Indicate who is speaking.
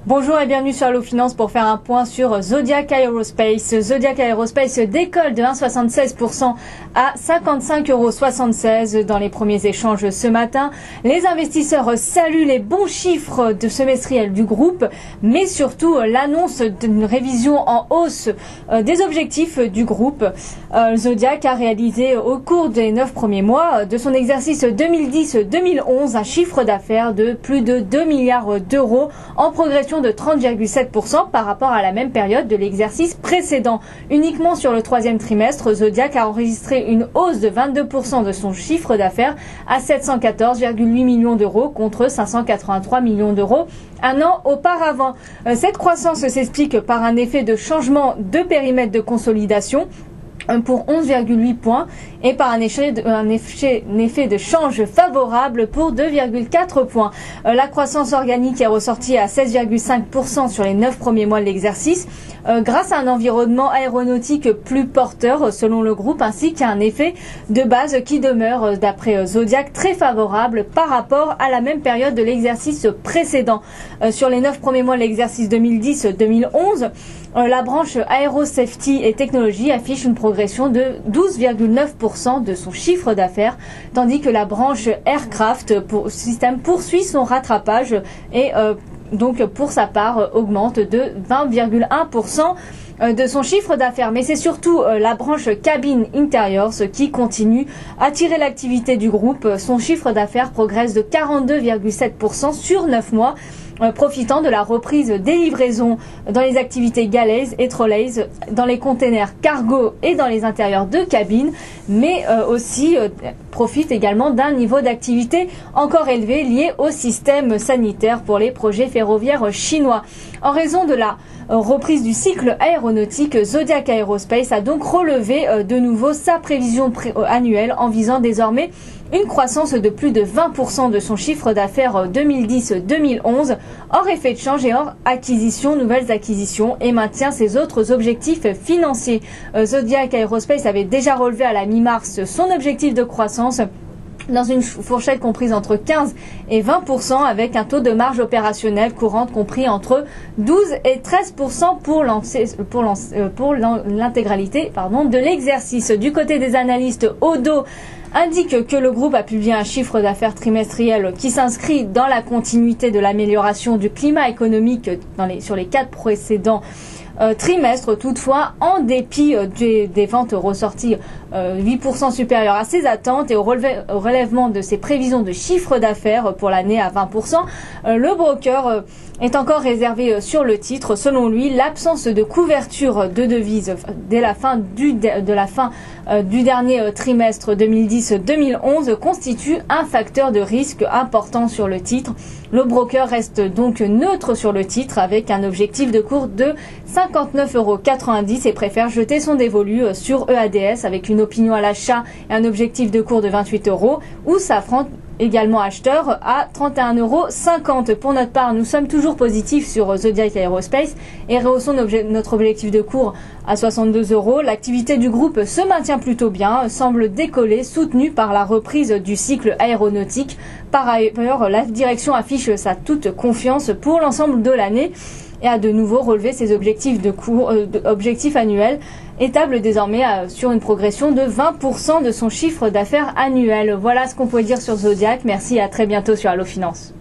Speaker 1: Bonjour et bienvenue sur Allo Finance pour faire un point sur Zodiac Aerospace. Zodiac Aerospace décolle de 1,76% à 55,76 € dans les premiers échanges ce matin. Les investisseurs saluent les bons chiffres de semestriel du groupe, mais surtout l'annonce d'une révision en hausse des objectifs du groupe. Zodiac a réalisé au cours des 9 premiers mois de son exercice 2010-2011 un chiffre d'affaires de plus de 2 milliards d'euros en progression de 30,7% par rapport à la même période de l'exercice précédent. Uniquement sur le troisième trimestre, Zodiac a enregistré une hausse de 22% de son chiffre d'affaires à 714,8 millions d'euros contre 583 millions d'euros un an auparavant. Cette croissance s'explique par un effet de changement de périmètre de consolidation pour 11,8 points et par un effet de change favorable pour 2,4 points. La croissance organique est ressortie à 16,5% sur les 9 premiers mois de l'exercice grâce à un environnement aéronautique plus porteur selon le groupe ainsi qu'à un effet de base qui demeure d'après Zodiac très favorable par rapport à la même période de l'exercice précédent. Sur les 9 premiers mois de l'exercice 2010-2011, la branche Aero Safety et Technologie affiche une progression de 12,9% de son chiffre d'affaires, tandis que la branche Aircraft System poursuit son rattrapage et donc pour sa part augmente de 20,1% de son chiffre d'affaires. Mais c'est surtout la branche Cabin Interiors qui continue à tirer l'activité du groupe. Son chiffre d'affaires progresse de 42,7% sur 9 mois, profitant de la reprise des livraisons dans les activités galaises et trolleys, dans les containers cargo et dans les intérieurs de cabine, mais aussi profite également d'un niveau d'activité encore élevé lié au système sanitaire pour les projets ferroviaires chinois. En raison de la reprise du cycle aéronautique, Zodiac Aerospace a donc relevé de nouveau sa prévision annuelle en visant désormais une croissance de plus de 20% de son chiffre d'affaires 2010-2011 hors effet de change et hors nouvelles acquisitions et maintient ses autres objectifs financiers. Zodiac Aerospace avait déjà relevé à la mi-mars son objectif de croissance dans une fourchette comprise entre 15 et 20% avec un taux de marge opérationnelle courante compris entre 12 et 13% pour l'intégralité de l'exercice. Du côté des analystes, Odo indique que le groupe a publié un chiffre d'affaires trimestriel qui s'inscrit dans la continuité de l'amélioration du climat économique sur les 4 précédents trimestre. Toutefois, en dépit des ventes ressorties 8% supérieures à ses attentes et au relèvement de ses prévisions de chiffre d'affaires pour l'année à 20%, le broker est encore réservé sur le titre. Selon lui, l'absence de couverture de devises dès la fin du dernier trimestre 2010-2011 constitue un facteur de risque important sur le titre. Le broker reste donc neutre sur le titre avec un objectif de cours de 59,90 € et préfère jeter son dévolu sur EADS avec une opinion à l'achat et un objectif de cours de 28 € ou Safran également acheteur à 31,50 €. Pour notre part, nous sommes toujours positifs sur Zodiac Aerospace et rehaussons notre objectif de cours à 62 €. L'activité du groupe se maintient plutôt bien, semble décoller, soutenue par la reprise du cycle aéronautique. Par ailleurs, la direction affiche sa toute confiance pour l'ensemble de l'année et a de nouveau relevé ses objectifs annuels, étable désormais sur une progression de 20% de son chiffre d'affaires annuel. Voilà ce qu'on pouvait dire sur Zodiac. Merci et à très bientôt sur Allo Finance.